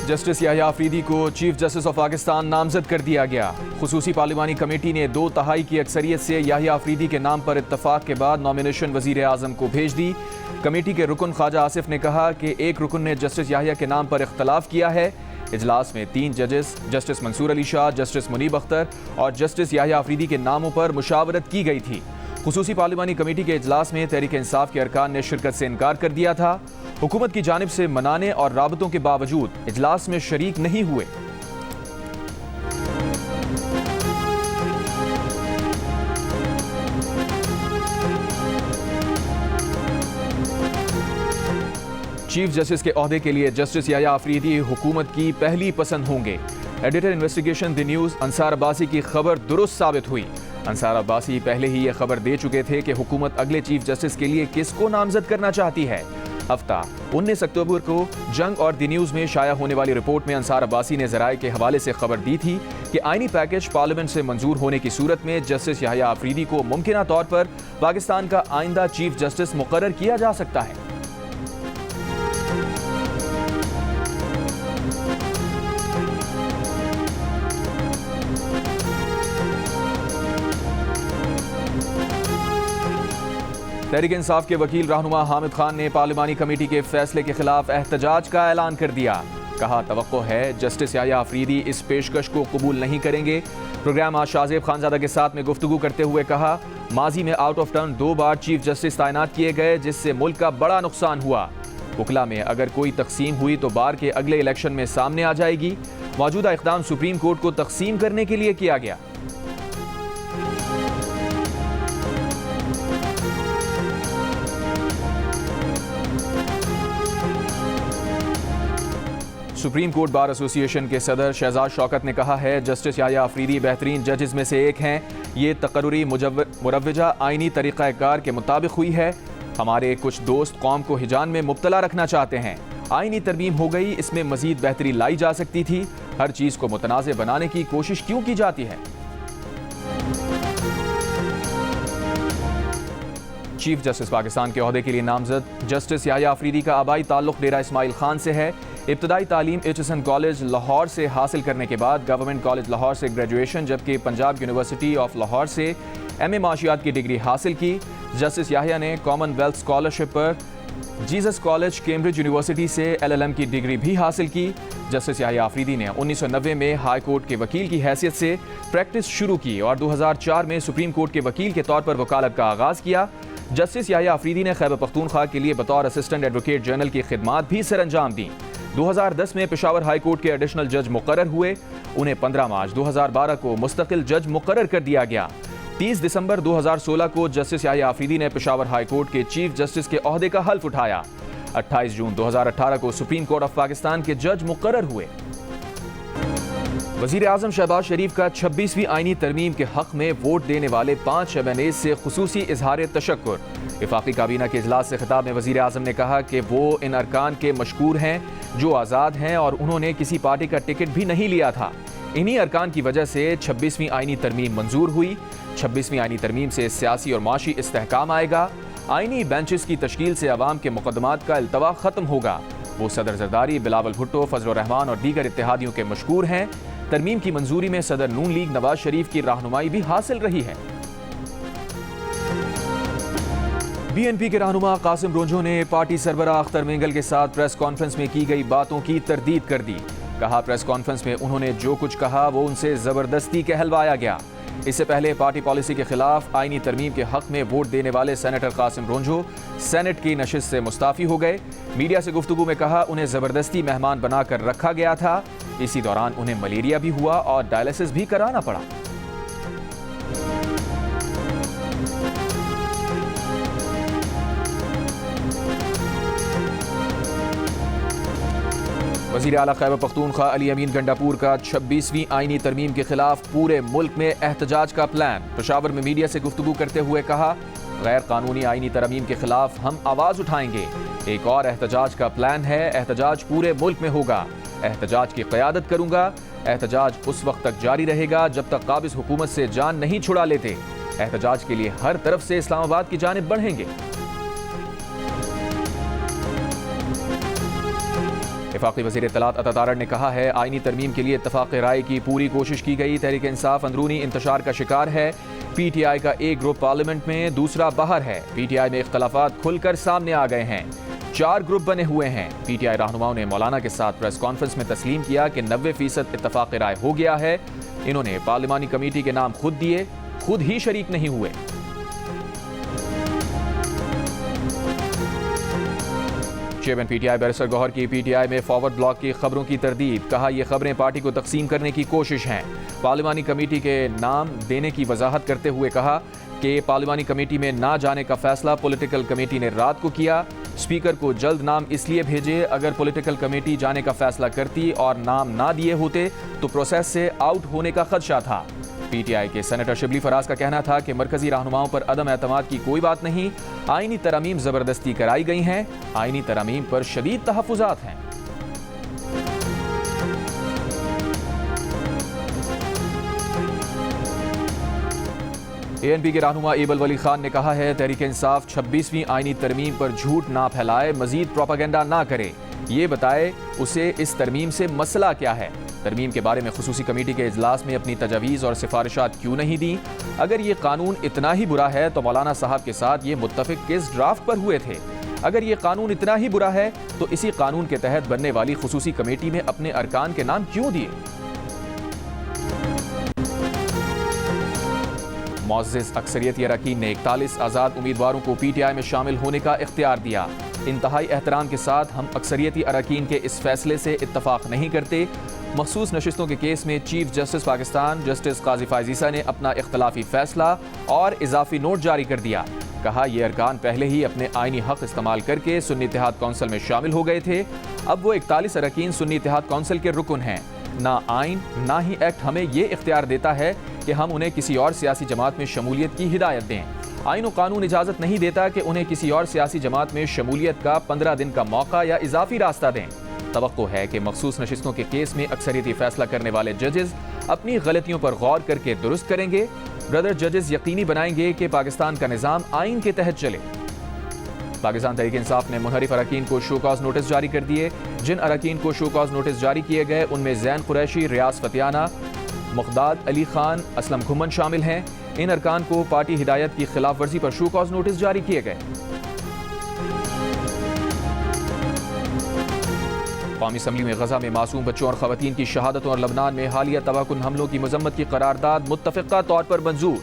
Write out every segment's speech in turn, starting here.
Justice Yahya Afridi को chief justice of Pakistan नामजद कर दिया गया। खुसूसी पार्लिमानी कमेटी ने 2/3 की अक्सरियत से याह्या अफरीदी के नाम पर इत्तफाक के बाद नॉमिनेशन वजीर आजम को भेज दी। कमेटी के रुकन ख्वाजा आसिफ ने कहा कि एक रुकन ने जस्टिस याह्या के नाम पर इख्तलाफ किया है। इजलास में 3 जजेस जस्टिस मंसूर अली शाह, जस्टिस मुनीब अख्तर और जस्टिस याह्या अफरीदी के नामों पर मुशावरत की गई थी। खुसूसी पार्लिमानी कमेटी के इजलास में तहरीक इंसाफ के अरकान ने शिरकत से इनकार कर दिया था। हुकूमत की जानिब से मनाने और राबतों के बावजूद इजलास में शरीक नहीं हुए। चीफ जस्टिस के ओहदे के लिए जस्टिस याह्या अफरीदी हुकूमत की पहली पसंद होंगे। Editor investigation the news Ansar Abbasi की खबर दुरुस्त साबित हुई। अंसार अब्बासी पहले ही यह खबर दे चुके थे कि हुकूमत अगले चीफ जस्टिस के लिए किसको नामजद करना चाहती है। हफ्ता 19 अक्टूबर को जंग और द न्यूज़ में शाया होने वाली रिपोर्ट में अंसार अब्बासी ने ज़राए के हवाले से खबर दी थी कि आईनी पैकेज पार्लियामेंट से मंजूर होने की सूरत में जस्टिस याह्या अफरीदी को मुमकिना तौर पर पाकिस्तान का आइंदा चीफ जस्टिस मुकर्रर किया जा सकता है। तहरीक इंसाफ के वकील रहनुमा हामिद खान ने पार्लिमानी कमेटी के फैसले के खिलाफ एहतजाज का ऐलान कर दिया। कहा, तवक्को है जस्टिस याह्या अफरीदी इस पेशकश को कबूल नहीं करेंगे। प्रोग्राम आज शाहजेब खानजादा के साथ में गुफ्तगू करते हुए कहा, माजी में out of turn 2 bar chief justice तैनात किए गए, जिससे मुल्क का बड़ा नुकसान हुआ। वकला में अगर कोई तकसीम हुई तो बार के अगले इलेक्शन में सामने आ जाएगी। मौजूदा इक़दाम सुप्रीम कोर्ट को तकसीम करने के लिए किया गया। सुप्रीम कोर्ट बार एसोसिएशन के सदर शहजाद शौकत ने कहा है, जस्टिस याह्या अफरीदी बेहतरीन जजेस में से एक हैं। ये तकर्रुरी मुरव्वजा आइनी तरीक़ाकार के मुताबिक हुई है। हमारे कुछ दोस्त कौम को हिजान में मुब्तला रखना चाहते हैं। आइनी तरमीम हो गई, इसमें मजीद बेहतरी लाई जा सकती थी। हर चीज़ को मुतनाज़ बनाने की कोशिश क्यों की जाती है। चीफ जस्टिस पाकिस्तान के ओहदे के लिए नामजद जस्टिस याह्या अफरीदी का आबाई ताल्लुक डेरा इस्माइल खान से है। इब्तदाई तालीम एचएसएन कॉलेज लाहौर से हासिल करने के बाद गवर्नमेंट कॉलेज लाहौर से ग्रेजुएशन, जबकि पंजाब यूनिवर्सिटी ऑफ लाहौर से एमए माशियात की डिग्री हासिल की। जस्टिस याह्या ने कॉमनवेल्थ स्कॉलरशिप पर जीसस कॉलेज कैम्ब्रिज यूनिवर्सिटी से एलएलएम की डिग्री भी हासिल की। जस्टिस याह्या अफरीदी ने 1990 में हाई कोर्ट के वकील की हैसियत से प्रैक्टिस शुरू की और 2004 में सुप्रीम कोर्ट के वकील के तौर पर वकालत का आगाज़ किया। जस्टिस याह्या अफरीदी ने खैबर पख्तूनख्वा के लिए बतौर असिस्टेंट एडवोकेट जनरल की खिदमात भी सर अंजाम दी। 2010 में पेशावर हाई कोर्ट के एडिशनल जज मुकर्रर हुए। उन्हें 15 मार्च 2012 को मुस्तकिल जज मुकर्रर कर दिया गया। 30 दिसंबर 2016 को जस्टिस याह्या अफरीदी ने पेशावर हाई कोर्ट के चीफ जस्टिस के ओहदे का हल्फ उठाया। 28 जून 2018 को सुप्रीम कोर्ट ऑफ पाकिस्तान के जज मुकर्रर हुए। वजीर आजम शहबाज शरीफ का 26वीं आईनी तरमीम के हक में वोट देने वाले 5 एमएनएज से खुसूसी इजहार तशक्कुर। वफाकी काबीना के इजलास से खिताब में वजीर आजम ने कहा कि वो इन अरकान के मशकूर हैं जो आज़ाद हैं और उन्होंने किसी पार्टी का टिकट भी नहीं लिया था। इन्हीं अरकान की वजह से 26वीं आईनी तरमीम मंजूर हुई। 26वीं आईनी तरमीम से सियासी और माशी इस्तेहकाम आएगा। आईनी बेंचेस की तश्कील से अवाम के मुकदमात का अल्तवा ख़त्म होगा। वो सदर जरदारी, बिलावल भुट्टो, फजल रहमान और दीगर इत्तेहादियों के मशकूर हैं। तरमीम की मंजूरी में सदर नून लीग नवाज शरीफ की रहनुमाई भी हासिल रही है। बीएनपी के रहनुमा कासिम रोंझो ने पार्टी सरबराह अख्तर मेंगल के साथ प्रेस कॉन्फ्रेंस में की गई बातों की तरदीद कर दी। कहा, प्रेस कॉन्फ्रेंस में उन्होंने जो कुछ कहा वो उनसे जबरदस्ती कहलवाया गया। इससे पहले पार्टी पॉलिसी के खिलाफ आईनी तरमीम के हक में वोट देने वाले सेनेटर कासिम रोंझो सेनेट की नशिस्त से मुस्ताफी हो गए। मीडिया से गुफ्तगू में कहा, उन्हें जबरदस्ती मेहमान बनाकर रखा गया था। इसी दौरान उन्हें मलेरिया भी हुआ और डायलिसिस भी कराना पड़ा। वज़ीर आला खैबर पख्तूनख्वा अली अमीन गंडापुर का 26वीं आईनी तरमीम के खिलाफ पूरे मुल्क में एहतजाज का प्लान। पेशावर में मीडिया से गुफ्तगू करते हुए कहा, गैर कानूनी आईनी तरमीम के खिलाफ हम आवाज़ उठाएंगे। एक और एहतजाज का प्लान है। एहतजाज पूरे मुल्क में होगा। एहतजाज की क़यादत करूंगा। एहतजाज उस वक्त तक जारी रहेगा जब तक काबिज़ हुकूमत से जान नहीं छुड़ा लेते। एहतजाज के लिए हर तरफ से इस्लामाबाद की जानिब बढ़ेंगे। वफाकी वज़ीर इत्तलात अता तारड़ ने कहा है, आईनी तरमीम के लिए इत्तफाक़ राय की पूरी कोशिश की गई। तहरीक इंसाफ अंदरूनी इंतशार का शिकार है। PTI का एक ग्रुप पार्लियामेंट में, दूसरा बाहर है। PTI में इख्तलाफात खुलकर सामने आ गए हैं। 4 ग्रुप बने हुए हैं। PTI रहनुमाओं ने मौलाना के साथ प्रेस कॉन्फ्रेंस में तस्लीम किया कि 90% इत्तफाक़ राय हो गया है। इन्होंने पार्लिमानी कमेटी के नाम खुद दिए, खुद ही शरीक नहीं हुए। चेयरमैन PTI बैरिस्टर गौहर की PTI में फॉरवर्ड ब्लॉक की खबरों की तरदीद। कहा, यह खबरें पार्टी को तकसीम करने की कोशिश हैं। पार्लिमानी कमेटी के नाम देने की वजाहत करते हुए कहा कि पार्लिमानी कमेटी में ना जाने का फैसला पॉलिटिकल कमेटी ने रात को किया। स्पीकर को जल्द नाम इसलिए भेजे, अगर पॉलिटिकल कमेटी जाने का फैसला करती और नाम ना दिए होते तो प्रोसेस से आउट होने का खदशा था। PTI के सेनेटर शिबली फराज का कहना था कि मरकजी रहनुमाओं पर अदम एतमाद की कोई बात नहीं, आईनी तरमीम जबरदस्ती कराई गई हैं। आईनी तरमीम पर शदीद तहफ़्फ़ुज़ात हैं। ANP के रहनुमा एबल वली खान ने कहा है, तहरीक इंसाफ 26वीं आईनी तरमीम पर झूठ ना फैलाए, मजीद प्रोपागेंडा ना करे, ये बताए उसे इस तरमीम से मसला क्या है। तरमीम के बारे में खुसूसी कमेटी के इजलास में अपनी तजावीज़ और सिफारिशात क्यों नहीं दी। अगर ये कानून इतना ही बुरा है तो मौलाना साहब के साथ ये मुत्तफिक किस ड्राफ्ट पर हुए थे। अगर ये कानून इतना ही बुरा है तो इसी कानून के तहत बनने वाली खुसूसी कमेटी में अपने अरकान के नाम क्यों दिए। मुअज़्ज़िज़ अक्सरियती अरकान ने 41 आज़ाद उम्मीदवारों को PTI में शामिल होने का इख्तियार दिया। इंतहाई एहतराम के साथ हम अक्सरियती अरकान के इस फैसले से इत्तफाक नहीं करते। मखसूस नशिस्तों के केस में चीफ जस्टिस पाकिस्तान जस्टिस काजी फायज़ ईसा ने अपना इख्तलाफी फैसला और इजाफी नोट जारी कर दिया। कहा, ये अरकान पहले ही अपने आईनी हक इस्तेमाल करके सुन्नी इत्तेहाद कौंसिल में शामिल हो गए थे। अब वो 41 अरकान सुन्नी इत्तेहाद कौंसिल के रुकन हैं। ना आइन ना ही एक्ट हमें ये इख्तियार देता है कि हम उन्हें किसी और सियासी जमात में शमूलियत की हिदायत दें। आइन और कानून इजाज़त नहीं देता कि उन्हें किसी और सियासी जमात में शमूलियत का 15 दिन का मौका या इजाफी रास्ता दें। तवक्को है कि मखसूस नशिस्तों के केस में अक्सरियती फैसला करने वाले जजेस अपनी गलतियों पर गौर करके दुरुस्त करेंगे। ब्रदर जजेस यकीनी बनाएंगे कि पाकिस्तान का निज़ाम आइन के तहत चले। पाकिस्तान तहरीक इंसाफ ने मुनहरिफ अरकान को शो कॉज नोटिस जारी कर दिए। जिन अरकान को शो कॉज नोटिस जारी किए गए उनमें ज़ैन कुरैशी, रियाज फतियाना, मुख्तार अली खान, असलम घुमन शामिल हैं। इन अरकान को पार्टी हिदायत की खिलाफ वर्जी पर शो कॉज नोटिस जारी किए गए। कौमी असम्बली में गजा में मासूम बच्चों और खवातीन की शहादतों और लबनान में हालिया तबाहकुन हमलों की मजम्मत की करारदाद मुत्तफ़िक़ा तौर पर मंजूर।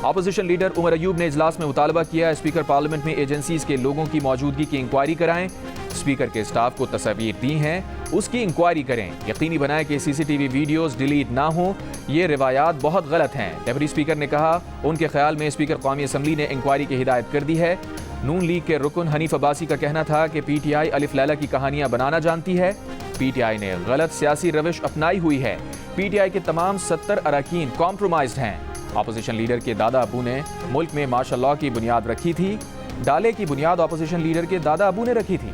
अपोजिशन लीडर उमर अयूब ने इजलास में मुतालबा किया, स्पीकर पार्लियामेंट में एजेंसीज के लोगों की मौजूदगी की इंक्वायरी कराएं। स्पीकर के स्टाफ को तस्वीर दी हैं, उसकी इंक्वायरी करें। यकीनी बनाएं कि CCTV वीडियोस डिलीट ना हो। ये रिवायात बहुत गलत हैं। डेप्यूटी स्पीकर ने कहा, उनके ख्याल में स्पीकर कौमी असम्बली ने इंक्वायरी की हिदायत कर दी है। नून लीग के रुकन हनीफ अब्बासी का कहना था कि PTI अलिफ लैला की कहानियां बनाना जानती है। PTI ने गलत सियासी रविश अपनाई हुई है। PTI के तमाम 70 अरकान कॉम्प्रोमाइज्ड हैं। अपोजिशन लीडर के दादा अबू ने मुल्क में मार्शल लॉ की बुनियाद रखी थी। डाले की बुनियाद अपोजिशन लीडर के दादा अबू ने रखी थी।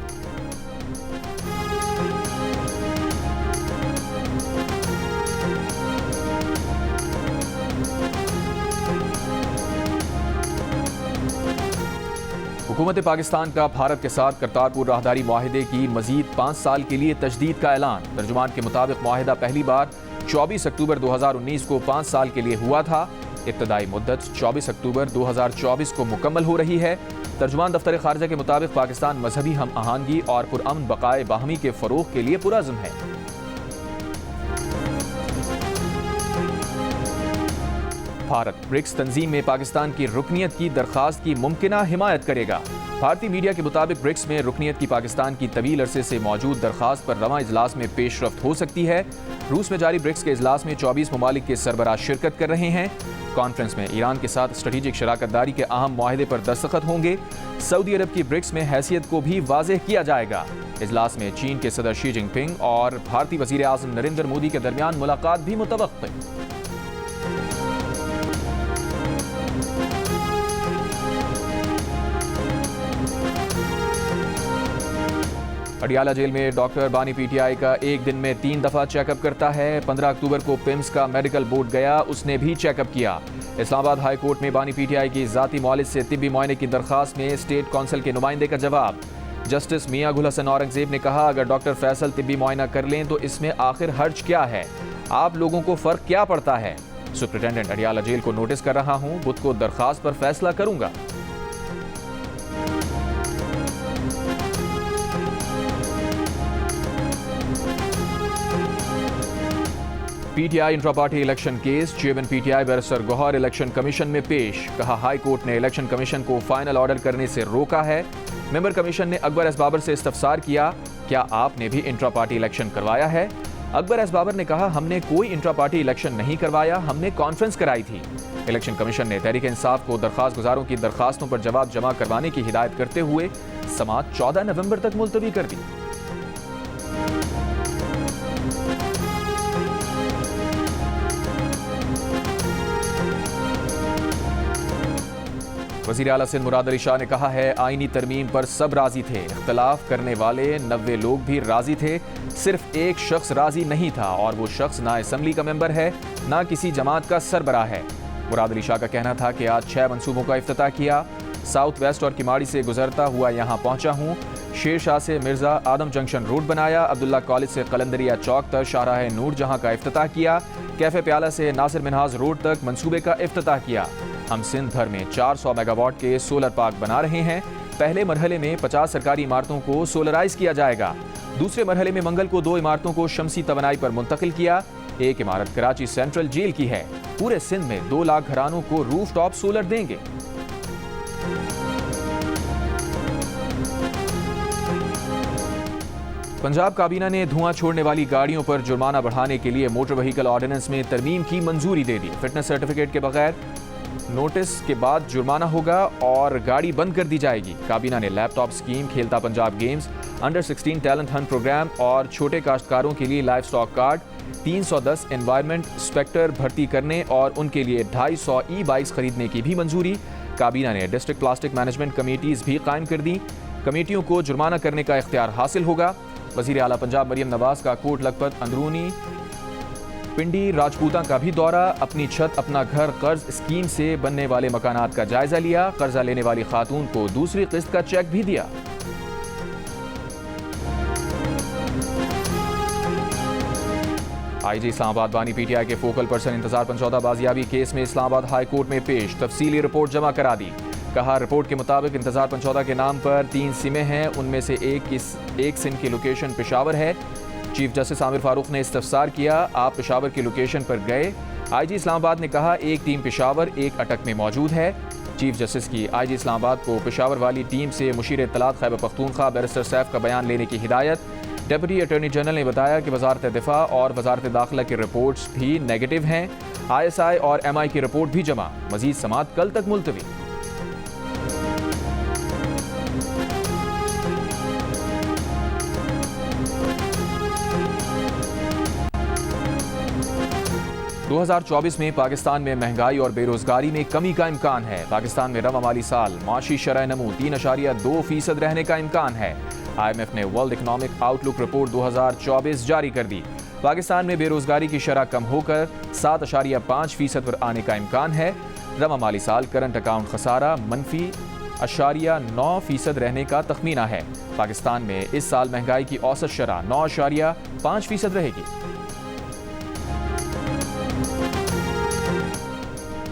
हुकूमत पाकिस्तान का भारत के साथ करतारपुर राहदारी मुआहिदे की मजीद 5 साल के लिए तजदीद का ऐलान। तर्जुमान के मुताबिक मुआहिदा पहली बार 24 अक्टूबर 2019 को 5 साल के लिए हुआ था। इब्तदाई मुद्दत 24 अक्टूबर 2024 को मुकम्मल हो रही है। तर्जुमान दफ्तर खारजा के मुताबिक पाकिस्तान मजहबी हम आहंगी और पुरअमन बकाए बाहमी के फ़रोग़ के लिए पुरअज़्म है। भारत ब्रिक्स तंजीम में पाकिस्तान की रुकनियत की दरख्वास्त की मुमकिना हिमायत करेगा। भारतीय मीडिया के मुताबिक ब्रिक्स में रुकनियत की पाकिस्तान की तवील अरसे से मौजूद दरख्वास्त पर रवां इजलास में पेशरफ्त हो सकती है। रूस में जारी ब्रिक्स के इजलास में 24 ममालिक के सरबराह शिरकत कर रहे हैं। कॉन्फ्रेंस में ईरान के साथ स्ट्रेटेजिक शराकत दारी के अहम मुआहिदे पर दस्तखत होंगे। सऊदी अरब की ब्रिक्स में हैसियत को भी वाज़ेह किया जाएगा। इजलास में चीन के सदर शी जिनपिंग और भारतीय वज़ीर आज़म नरेंद्र मोदी के दरमियान मुलाकात भी मुतवक्किल। अडियाला जेल में डॉक्टर बानी PTI का एक दिन में 3 दफ़ा चेकअप करता है। 15 अक्टूबर को पिम्स का मेडिकल बोर्ड गया, उसने भी चेकअप किया। इस्लामाबाद हाई कोर्ट में बानी PTI की ज़ाती मौलिद से तिब्बी मुआयने की दरख्वास्त में स्टेट कौंसिल के नुमाइंदे का जवाब। जस्टिस मियां गुल हसन औरंगजेब ने कहा, अगर डॉक्टर फैसल तिब्बी मुआयना कर लें तो इसमें आखिर हर्ज क्या है? आप लोगों को फर्क क्या पड़ता है? सुप्रिंटेंडेंट अडियाला जेल को नोटिस कर रहा हूं, बुध को दरखास्त पर फैसला करूंगा। PTI intra party election case, chairman PTI barrister Gohar election commission में पेश। कहा, हाई कोर्ट ने इलेक्शन कमीशन को फाइनल ऑर्डर करने से रोका है। मेंबर कमीशन ने अकबर एस बाबर से इस्तफसार किया, क्या आपने भी इंट्रा पार्टी इलेक्शन करवाया है? अकबर एस बाबर ने कहा, हमने कोई इंट्रा पार्टी इलेक्शन नहीं करवाया, हमने कॉन्फ्रेंस कराई थी। इलेक्शन कमीशन ने तहरीक इंसाफ को दरखास्त गुजारों की दरखास्तों पर जवाब जमा करवाने की हिदायत करते हुए समाअत 14 नवंबर तक मुलतवी कर दी। वज़ीर आला सिंध मुराद अली शाह ने कहा है, आईनी तरमीम पर सब राजी थे, इख्तलाफ करने वाले 90 लोग भी राजी थे, सिर्फ एक शख्स राजी नहीं था और वो शख्स ना असम्बली का मेंबर है ना किसी जमात का सरबराह है। मुराद अली शाह का कहना था कि आज 6 मंसूबों का इफ्तिताह किया, साउथ वेस्ट और किमाड़ी से गुजरता हुआ यहाँ पहुंचा हूँ। शेर शाह से मिर्जा आदम जंक्शन रोड बनाया, अब्दुल्ला कॉलेज से कलंदरिया चौक तक शाहराह नूर जहां का इफ्तिताह किया, कैफे प्याला से नासिर मिनहाज रोड तक मंसूबे का इफ्तिताह किया। हम सिंध भर में 400 मेगावाट के सोलर पार्क बना रहे हैं। पहले मरहले में 50 सरकारी इमारतों को सोलराइज किया जाएगा। दूसरे मरहले में मंगल को 2 इमारतों को शमसी तवानाई पर मुंतकिल किया। एक इमारत कराची सेंट्रल जेल की है। पूरे सिंध में 2 लाख घरानों को रूफ टॉप सोलर देंगे। पंजाब काबीना ने धुआं छोड़ने वाली गाड़ियों पर जुर्माना बढ़ाने के लिए मोटर व्हीकल ऑर्डिनेंस में तरमीम की मंजूरी दे दी। फिटनेस सर्टिफिकेट के बगैर नोटिस के बाद जुर्माना होगा और गाड़ी बंद कर दी जाएगी। काबीना ने लैपटॉप स्कीम, खेलता Punjab games, under 16 talent hunt programme और छोटे काश्तकारों के लिए life stock card, 310 environment inspector भर्ती करने और उनके लिए 250 ई बाइक्स खरीदने की भी मंजूरी। काबीना ने डिस्ट्रिक्ट प्लास्टिक मैनेजमेंट कमेटीज भी कायम कर दी। कमेटियों को जुर्माना करने का इख्तियार हासिल होगा। वज़ीर आला पंजाब मरियम नवाज का कोट लखपत, अंदरूनी पिंडी, राजपूता का भी दौरा। अपनी छत अपना घर कर्ज स्कीम से बनने वाले मकानात का जायजा लिया। कर्जा लेने वाली खातून को दूसरी किस्त का चेक भी दिया। आईजी इस्लामाबाद बानी पीटीआई के फोकल पर्सन इंतजार पंचौदा बाजियाबी केस में इस्लामाबाद हाई कोर्ट में पेश, तफसीली रिपोर्ट जमा करा दी। कहा, रिपोर्ट के मुताबिक इंतजार पंचौदा के नाम पर 3 सिमें हैं, उनमें से एक सिम की लोकेशन पेशावर है। चीफ जस्टिस आमिर फारूक ने इस्तफसार किया, आप पेशावर की लोकेशन पर गए? आईजी इस्लामाबाद ने कहा, एक टीम पेशावर, एक अटक में मौजूद है। चीफ जस्टिस की आईजी इस्लामाबाद को पेशावर वाली टीम से मुशीर इत्तलात खैबर पख्तूनख्वा बैरिस्टर सैफ का बयान लेने की हिदायत। डेप्यूटी अटॉर्नी जनरल ने बताया कि वजारत दिफा और वजारत दाखिला की रिपोर्ट्स भी नेगेटिव हैं। ISI और MI की रिपोर्ट भी जमा। मजीद समाअत कल तक मुलतवी। दो 2024 में पाकिस्तान में महंगाई और बेरोजगारी में कमी का इम्कान है। पाकिस्तान में रवा माली साल माशी शरह नमू 3.2% रहने का इम्कान है। IMF ने वर्ल्ड इकनॉमिक आउटलुक रिपोर्ट 2024 जारी कर दी। पाकिस्तान में बेरोजगारी की शरह कम होकर 7.5% पर आने का इम्कान है। रवा माली साल करंट अकाउंट खसारा -0.9% रहने का तखमीना है। पाकिस्तान में इस साल महंगाई की औसत शरह 9.5% रहेगी।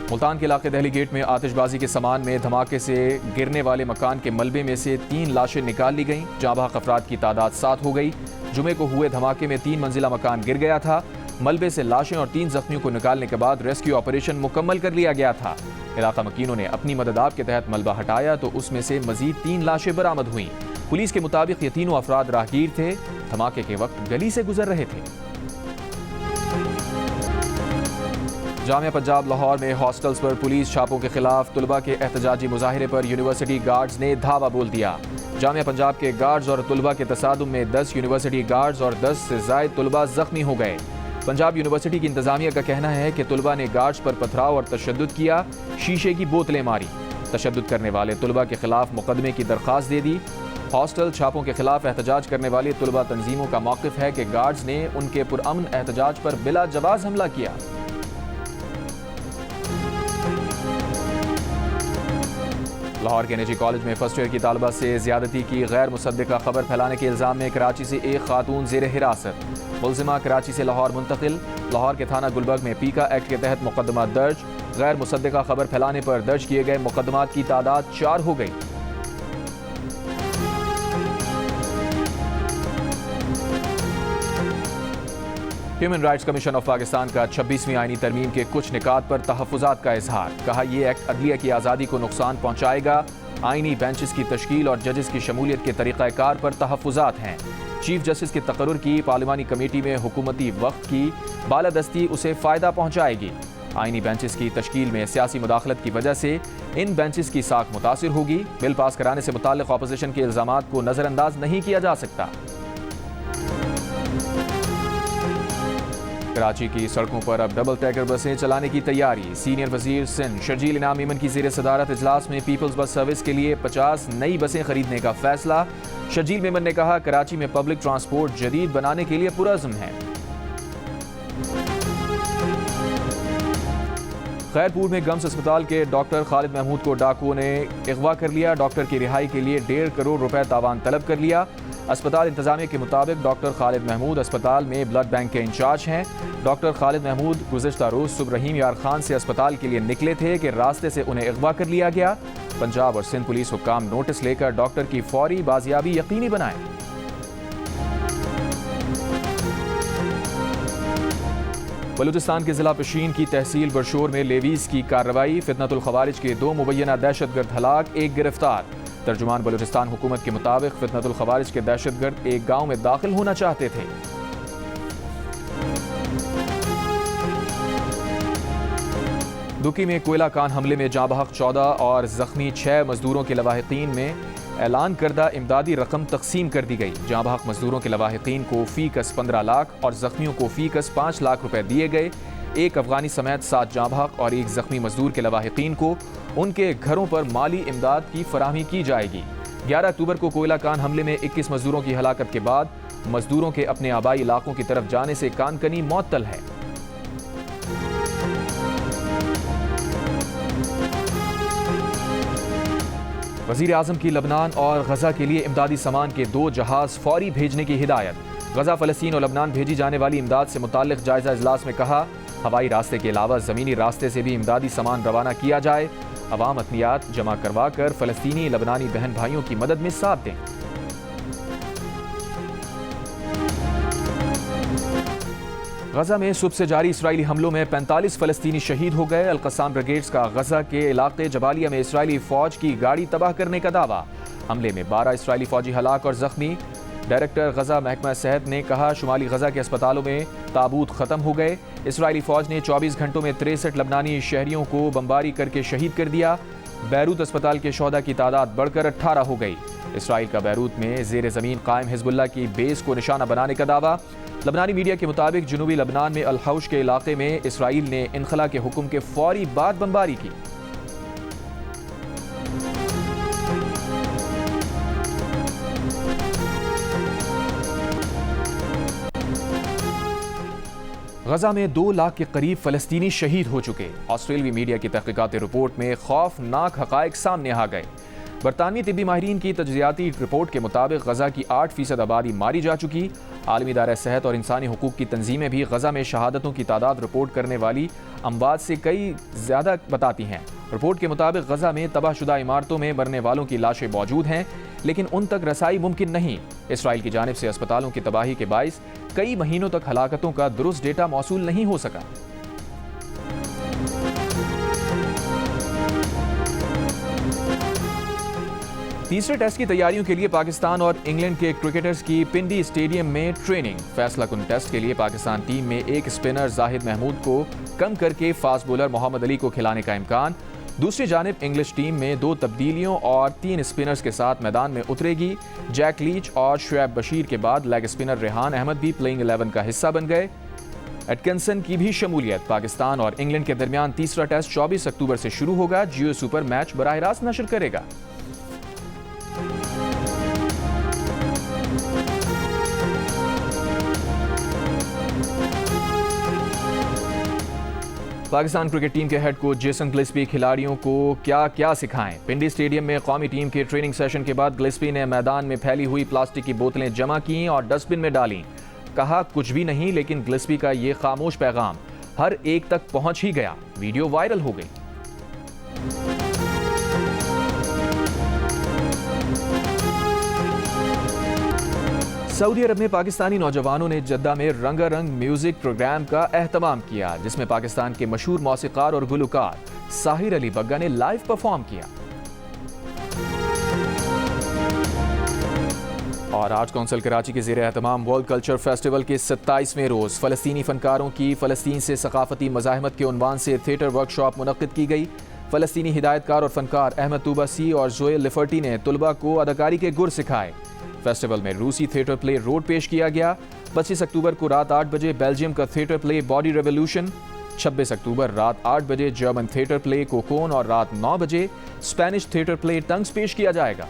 मुल्तान के इलाके दहली गेट में आतिशबाजी के सामान में धमाके से गिरने वाले मकान के मलबे में से 3 लाशें निकाल ली गईं। जाँ बहक अफराद की तादाद 7 हो गई। जुमे को हुए धमाके में 3 मंजिला मकान गिर गया था। मलबे से लाशें और 3 जख्मियों को निकालने के बाद रेस्क्यू ऑपरेशन मुकम्मल कर लिया गया था। इलाका मकीनों ने अपनी मदद के तहत मलबा हटाया तो उसमें से मजीद 3 लाशें बरामद हुईं। पुलिस के मुताबिक ये तीनों अफराद राहगीर थे, धमाके के वक्त गली से गुजर रहे थे। जामिया पंजाब लाहौर में हॉस्टल्स पर पुलिस छापों के खिलाफ तुलबा के एहतजाजी मुजाहिरे पर यूनिवर्सिटी गार्ड्स ने धावा बोल दिया। जामिया पंजाब के गार्ड्स और तुलबा के तसादुम में 10 यूनिवर्सिटी गार्ड्स और 10 से ज़ायद तुलबा जख्मी हो गए। पंजाब यूनिवर्सिटी की इंतजामिया का कहना है कि तुलबा ने गार्ड्स पर पथराव और तशद्दुद किया, शीशे की बोतलें मारी। तशद्दुद करने वाले तुलबा के खिलाफ मुकदमे की दरख्वास्त दे दी। हॉस्टल छापों के खिलाफ एहतजाज करने वाली तुलबा तंजीमों का मौक़िफ़ है कि गार्ड्स ने उनके पुरअमन एहतजाज पर बिला जवाज़ हमला किया। लाहौर के निजी कॉलेज में फर्स्ट ईयर की तालबा से ज्यादती की गैर मुसद्दिका खबर फैलाने के इल्ज़ाम में कराची से एक खातून ज़ेर हिरासत। मुलजिमा कराची से लाहौर मुंतकिल। लाहौर के थाना गुलबर्ग में पीका एक्ट के तहत मुकदमा दर्ज। गैर मुसद्दिका खबर फैलाने पर दर्ज किए गए मुकदमात की तादाद 4 हो गई। Human rights commission of Pakistan का 26वीं आईनी तरमीम के कुछ निकात पर तहफ़्फ़ुज़ात का इजहार। कहा यह एक्ट अदलिया की आज़ादी को नुकसान पहुँचाएगा। आईनी बेंचेस की तश्कील और जजेस की शमूलियत के तरीक़ाकार पर तहफ़्फ़ुज़ात हैं। चीफ जस्टिस के तकर्रुर की पार्लिमानी कमेटी में हुकूमती वक्त की बालादस्ती उसे फ़ायदा पहुँचाएगी। आईनी बेंचेस की तश्कील में सियासी मुदाखलत की वजह से इन बेंचेस की साख मुतासिर होगी। बिल पास कराने से मुताल्लिक़ अपोजिशन के इल्ज़ामात को नज़रअंदाज नहीं किया जा सकता। कराची की सड़कों पर अब डबल टैकर बसें चलाने की तैयारी। सीनियर वजीर सिंध शर्जील इनाम ईमन की ज़ेर सदारत इजलास में पीपल्स बस सर्विस के लिए 50 नई बसें खरीदने का फैसला। शर्जील मेमन ने कहा कराची में पब्लिक ट्रांसपोर्ट जदीद बनाने के लिए पुरअज़्म है। खैरपुर में गम्स अस्पताल के डॉक्टर खालिद महमूद को डाकुओं ने अगवा कर लिया। डॉक्टर की रिहाई के लिए 1.5 करोड़ रुपए तावान तलब कर लिया। अस्पताल इंतजामिया के मुताबिक डॉक्टर खालिद महमूद अस्पताल में ब्लड बैंक के इंचार्ज हैं। डॉक्टर खालिद महमूद गुज़िश्ता रोज़ सुबह रहीम यार खान से अस्पताल के लिए निकले थे कि रास्ते से उन्हें अगवा कर लिया गया। पंजाब और सिंध पुलिस हुक्काम नोटिस लेकर डॉक्टर की फौरी बाजियाबी यकीनी बनाएं। बलूचिस्तान के जिला पशीन की तहसील बरशोर में लेवीज की कार्रवाई। फितनतुल खवारिज के 2 मुबैना दहशतगर्द हलाक, 1 गिरफ्तार। तर्जुमान बलूचिस्तान हुकूमत के मुताबिक फितनतुल खवारिज के दहशतगर्द एक गांव में दाखिल होना चाहते थे। दुकी में कोयला कान हमले में जाँ बहक 14 और जख्मी 6 मजदूरों के लवाहिकीन में ऐलान करदा इमदादी रकम तकसीम कर दी गई। जाँ बहक मजदूरों के लवाहिकीन को फीकस 15 लाख और जख्मियों को फीकस 5 लाख रुपए दिए गए। एक अफगानी समेत 7 जाँ बहक और 1 जख्मी मजदूर के लवाहिकीन को उनके घरों पर माली इमदाद की फराहमी की जाएगी। 11 अक्टूबर को कोयला कान हमले में 21 मजदूरों की हलाकत के बाद मजदूरों के अपने आबाई इलाकों की तरफ जाने से कानकनी मअतल है। वज़ीर आज़म की लबनान और गजा के लिए इमदादी सामान के 2 जहाज फौरी भेजने की हिदायत। गजा, फ़लस्तीन और लबनान भेजी जाने वाली इमदाद से मुताल्लिक़ जायज़ा इजलास में कहा हवाई रास्ते के अलावा ज़मीनी रास्ते से भी इमदादी सामान रवाना किया जाए। अवाम अतनियात जमा करवा कर फ़लस्तीनी लबनानी बहन भाइयों की मदद में साथ दें। गजा में सुबह से जारी इसराइली हमलों में 45 फ़लस्तीनी शहीद हो गए। अल-क़स्साम ब्रिगेड्स का गजा के इलाके जबालिया में इसराइली फ़ौज की गाड़ी तबाह करने का दावा। हमले में 12 इसराइली फ़ौजी हलाक और ज़ख्मी। डायरेक्टर गजा महकमा सेहत ने कहा शुमाली गजा के अस्पतालों में ताबूत ख़त्म हो गए। इसराइली फ़ौज ने 24 घंटों में 63 लबनानी शहरियों को बमबारी करके शहीद कर दिया। बैरूत अस्पताल के शोहदा की तादाद बढ़कर 18 हो गई। इसराइल का बैरूत में ज़ेर ज़मीन कायम हिज़्बुल्लाह की बेस को निशाना बनाने का दावा। लबनानी मीडिया के मुताबिक जनूबी लबनान में अल-हौश के इलाके में इसराइल ने इनखला के हुक्म के फौरी बाद बमबारी की। गजा में 2 लाख के करीब फ़लस्तीनी शहीद हो चुके। ऑस्ट्रेलियाई मीडिया की तहकीकाती रिपोर्ट में खौफनाक हक़ाइक़ सामने आ गए। बरतानवी तिब्बी माहिरीन की तज्ज़ियाती रिपोर्ट के मुताबिक गजा की 8% आबादी मारी जा चुकी। आलमी इदारा सेहत और इंसानी हुकूक की तंजीमें भी गजा में शहादतों की तादाद रिपोर्ट करने वाली अमवात से कई ज़्यादा बताती हैं। रिपोर्ट के मुताबिक गजा में तबाहशुदा इमारतों में मरने वालों की लाशें मौजूद हैं, लेकिन उन तक रसाई मुमकिन नहीं। इसराइल की जानिब से अस्पतालों की तबाही के बाइस कई महीनों तक हलाकतों का दुरुस्त डेटा मौसूल नहीं हो सका। तीसरे टेस्ट की तैयारियों के लिए पाकिस्तान और इंग्लैंड के क्रिकेटर्स की पिंडी स्टेडियम में ट्रेनिंग। फैसला कुन टेस्ट के लिए पाकिस्तान टीम में एक स्पिनर जाहिद महमूद को कम करके फास्ट बॉलर मोहम्मद अली को खिलाने का इम्कान। दूसरी जानिब इंग्लिश टीम में 2 तब्दीलियों और 3 स्पिनर्स के साथ मैदान में उतरेगी। जैक लीच और शुएब बशीर के बाद लेग स्पिनर रेहान अहमद भी प्लेइंग 11 का हिस्सा बन गए। एटकिंसन की भी शमूलियत। पाकिस्तान और इंग्लैंड के दरमियान तीसरा टेस्ट 24 अक्टूबर से शुरू होगा। जियो सुपर मैच बराह रास्त नशर करेगा। पाकिस्तान क्रिकेट टीम के हेड कोच जेसन गिलेस्पी खिलाड़ियों को क्या क्या सिखाएं। पिंडी स्टेडियम में कौमी टीम के ट्रेनिंग सेशन के बाद गिलेस्पी ने मैदान में फैली हुई प्लास्टिक की बोतलें जमा की और डस्टबिन में डाली। कहा कुछ भी नहीं, लेकिन गिलेस्पी का ये खामोश पैगाम हर एक तक पहुंच ही गया। वीडियो वायरल हो गई। सऊदी अरब में पाकिस्तानी नौजवानों ने जद्दा में रंगारंग म्यूजिक प्रोग्राम का एहतमाम किया, जिसमें पाकिस्तान के मशहूर मौसीकार और गुलकार साहिर अली बग्गा ने लाइव परफॉर्म किया। और आर्ट काउंसिल कराची के ज़ेर एहतमाम वर्ल्ड कल्चर फेस्टिवल के 27वें रोज़ फ़लस्तीनी फ़नकारों की फ़लस्तीन से सकाफ़ती मज़ाहमत के उन्वान से थिएटर वर्कशॉप मुनक़्क़िद की गई। फ़लस्तीनी हिदायतकार और फ़नकार अहमद तूबासी और जोएल लिफर्टी ने तुलबा को अदाकारी के गुर सिखाए। फेस्टिवल में रूसी थिएटर प्ले रोड पेश किया गया। 25 अक्टूबर को रात 8 बजे बेल्जियम का थिएटर प्ले बॉडी रेवोल्यूशन, 26 अक्टूबर रात 8 बजे जर्मन थिएटर प्ले कोकोन और रात 9 बजे स्पेनिश थिएटर प्ले टंग्स पेश किया जाएगा।